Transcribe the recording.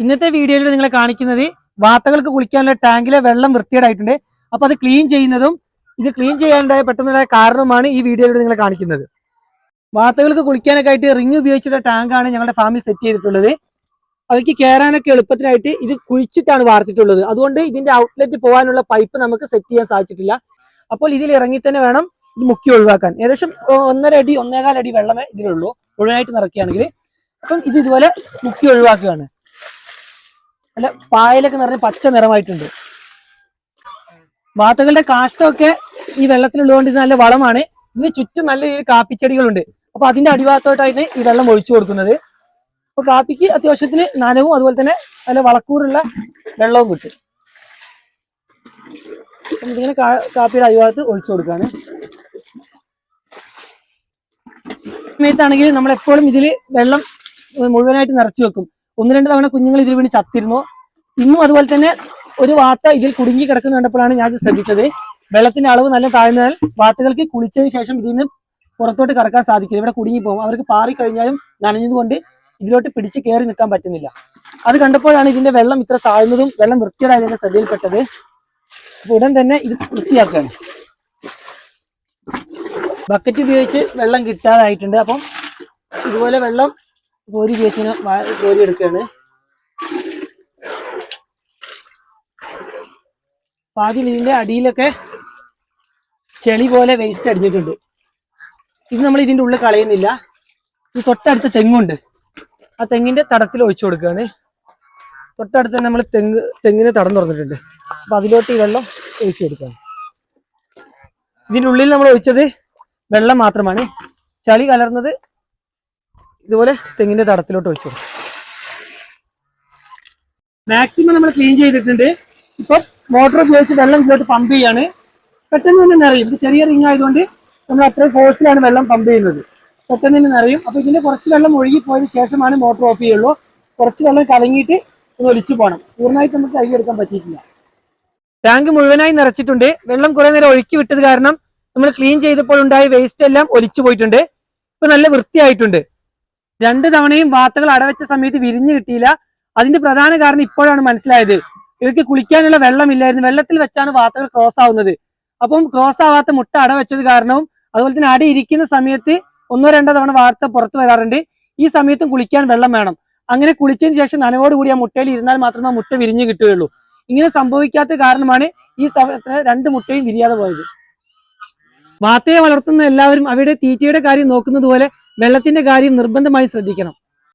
ഇന്നത്തെ വീഡിയോയിൽ നിങ്ങളെ കാണിക്കുന്നത് വാത്തകൾക്ക് കുളിക്കാനുള്ള ടാങ്കിലെ വെള്ളം വൃത്തികേടായിട്ടുണ്ട്. അപ്പൊ അത് ക്ലീൻ ചെയ്യുന്നതും ഇത് ക്ലീൻ ചെയ്യാനുണ്ടായ പെട്ടെന്നുള്ള കാരണമാണ് ഈ വീഡിയോയിലൂടെ നിങ്ങളെ കാണിക്കുന്നത്. വാത്തകൾക്ക് കുളിക്കാനൊക്കെ ആയിട്ട് റിങ് ഉപയോഗിച്ചിട്ടുള്ള ടാങ്കാണ് ഞങ്ങളുടെ ഫാമിൽ സെറ്റ് ചെയ്തിട്ടുള്ളത്. അവയ്ക്ക് കയറാനൊക്കെ എളുപ്പത്തിനായിട്ട് ഇത് കുഴിച്ചിട്ടാണ് വാർത്തിട്ടുള്ളത്. അതുകൊണ്ട് ഇതിന്റെ ഔട്ട്ലെറ്റ് പോകാനുള്ള പൈപ്പ് നമുക്ക് സെറ്റ് ചെയ്യാൻ സാധിച്ചിട്ടില്ല. അപ്പോൾ ഇതിൽ ഇറങ്ങി തന്നെ വേണം ഇത് മുക്കി ഒഴിവാക്കാൻ. ഏകദേശം 1.5 അടി വെള്ളമേ ഇതിലുള്ളൂ മുഴുവനായിട്ട് നിറയ്ക്കുകയാണെങ്കിൽ. അപ്പം ഇത് ഇതുപോലെ മുക്കി ഒഴിവാക്കുകയാണ്. അല്ല, പായലൊക്കെ നിറഞ്ഞ പച്ച നിറമായിട്ടുണ്ട്. വാത്തകളുടെ കാഷ്ടമൊക്കെ ഈ വെള്ളത്തിലുള്ളതുകൊണ്ട് ഇത് നല്ല വളമാണ്. ഇതിന് ചുറ്റും നല്ല രീതിയിൽ കാപ്പിച്ചെടികളുണ്ട്. അപ്പൊ അതിന്റെ അടിഭാഗത്തോട്ടായിട്ട് ഈ വെള്ളം ഒഴിച്ചു കൊടുക്കുന്നത്. അപ്പൊ കാപ്പിക്ക് അത്യാവശ്യത്തിന് നനവും അതുപോലെ തന്നെ നല്ല വളക്കൂറുള്ള വെള്ളവും കിട്ടും. ഇതിങ്ങനെ കാപ്പിയുടെ അടിഭാഗത്ത് ഒഴിച്ചു കൊടുക്കുകയാണ്. സമയത്താണെങ്കിൽ നമ്മൾ എപ്പോഴും ഇതിൽ വെള്ളം മുഴുവനായിട്ട് നിറച്ചു വെക്കും. 1-2 തവണ കുഞ്ഞുങ്ങൾ ഇതിൽ വീണ് ചത്തിരുന്നു. ഇന്നും അതുപോലെ തന്നെ ഒരു വാത്ത ഇതിൽ കുടുങ്ങി കിടക്കുന്ന കണ്ടപ്പോഴാണ് ഞാൻ ഇത് ശ്രദ്ധിച്ചത്. വെള്ളത്തിന്റെ അളവ് നല്ല താഴ്ന്നാൽ വാത്തകൾക്ക് കുളിച്ചതിന് ശേഷം ഇതിൽ നിന്ന് പുറത്തോട്ട് കടക്കാൻ സാധിക്കില്ല. ഇവിടെ കുടുങ്ങി പോകും. അവർക്ക് പാറിക്കഴിഞ്ഞാലും നനഞ്ഞതുകൊണ്ട് ഇതിലോട്ട് പിടിച്ച് കയറി നിൽക്കാൻ പറ്റുന്നില്ല. അത് കണ്ടപ്പോഴാണ് ഇതിന്റെ വെള്ളം ഇത്ര താഴ്ന്നതും വെള്ളം വൃത്തികേടായതിന്റെ ശ്രദ്ധയിൽപ്പെട്ടത്. അപ്പൊ ഉടൻ തന്നെ ഇത് വൃത്തിയാക്കുകയാണ്. ബക്കറ്റ് ഉപയോഗിച്ച് വെള്ളം കിട്ടാതായിട്ടുണ്ട്. അപ്പം ഇതുപോലെ വെള്ളം കോരി ഉപയോഗിച്ച് കോരി എടുക്കുകയാണ്. ആദ്യം ഇതിന്റെ അടിയിലൊക്കെ ചെളി പോലെ വേസ്റ്റ് അടിഞ്ഞിട്ടുണ്ട്. ഇത് നമ്മൾ ഇതിന്റെ ഉള്ളിൽ കളയുന്നില്ല. ഇത് തൊട്ടടുത്ത തെങ്ങുണ്ട്. ആ തെങ്ങിന്റെ തടത്തിൽ ഒഴിച്ചു കൊടുക്കുകയാണ്. തൊട്ടടുത്ത് തന്നെ നമ്മൾ തെങ്ങിന് തടം തുറന്നിട്ടുണ്ട്. അപ്പൊ അതിലോട്ട് ഈ വെള്ളം ഒഴിച്ചു കൊടുക്കുകയാണ്. ഇതിന്റെ ഉള്ളിൽ നമ്മൾ ഒഴിച്ചത് വെള്ളം മാത്രമാണ്. ചളി കലർന്നത് ഇതുപോലെ തെങ്ങിന്റെ തടത്തിലോട്ട് ഒഴിച്ചു കൊടുക്കും. മാക്സിമം നമ്മൾ ക്ലീൻ ചെയ്തിട്ടുണ്ട്. ഇപ്പൊ മോട്ടോർ ഉപയോഗിച്ച് വെള്ളം ഇതിലോട്ട് പമ്പ് ചെയ്യാണ്. പെട്ടെന്ന് തന്നെ നിറയും. ഇത് ചെറിയ റിങ് ആയതുകൊണ്ട് നമ്മൾ അത്രയും ഫോഴ്സിലാണ് വെള്ളം പമ്പ് ചെയ്യുന്നത്. പെട്ടെന്ന് തന്നെ നിറയും. അപ്പൊ ഇതിന്റെ കുറച്ച് വെള്ളം ഒഴുകിപ്പോയതിനു ശേഷമാണ് മോട്ടോർ ഓഫ് ചെയ്യുള്ളൂ. കുറച്ച് വെള്ളം കലങ്ങിയിട്ട് ഒന്ന് ഒലിച്ചു പോകണം. പൂർണ്ണമായിട്ട് നമുക്ക് കഴുകിയെടുക്കാൻ പറ്റിയിട്ടില്ല. ടാങ്ക് മുഴുവനായി നിറച്ചിട്ടുണ്ട്. വെള്ളം കുറെ നേരം ഒഴുക്കി വിട്ടത് കാരണം നമ്മൾ ക്ലീൻ ചെയ്തപ്പോൾ ഉണ്ടായ വേസ്റ്റ് എല്ലാം ഒലിച്ചു പോയിട്ടുണ്ട്. ഇപ്പൊ നല്ല വൃത്തിയായിട്ടുണ്ട്. 2 തവണയും വാത്തകൾ അടവെച്ച സമയത്ത് വിരിഞ്ഞു കിട്ടിയില്ല. അതിന്റെ പ്രധാന കാരണം ഇപ്പോഴാണ് മനസ്സിലായത്. ഇവർക്ക് കുളിക്കാനുള്ള വെള്ളമില്ലായിരുന്നു. വെള്ളത്തിൽ വെച്ചാണ് വാത്തകൾ ക്രോസ് ആവുന്നത്. അപ്പം ക്രോസ് ആവാത്ത മുട്ട അടവെച്ചത് കാരണവും അതുപോലെ തന്നെ അടി ഇരിക്കുന്ന സമയത്ത് 1-2 തവണ വാർത്ത പുറത്ത് വരാറുണ്ട്. ഈ സമയത്തും കുളിക്കാൻ വെള്ളം വേണം. അങ്ങനെ കുളിച്ചതിന് ശേഷം നനവോടുകൂടി ആ മുട്ടയിൽ ഇരുന്നാൽ മാത്രമേ ആ മുട്ട വിരിഞ്ഞു കിട്ടുകയുള്ളൂ. ഇങ്ങനെ സംഭവിക്കാത്ത കാരണമാണ് ഈ 2 മുട്ടയും വിരിയാതെ പോയത്. വാത്തയെ വളർത്തുന്ന എല്ലാവരും അവയുടെ തീറ്റയുടെ കാര്യം നോക്കുന്നത് പോലെ വെള്ളത്തിന്റെ കാര്യം നിർബന്ധമായി ശ്രദ്ധിക്കണം.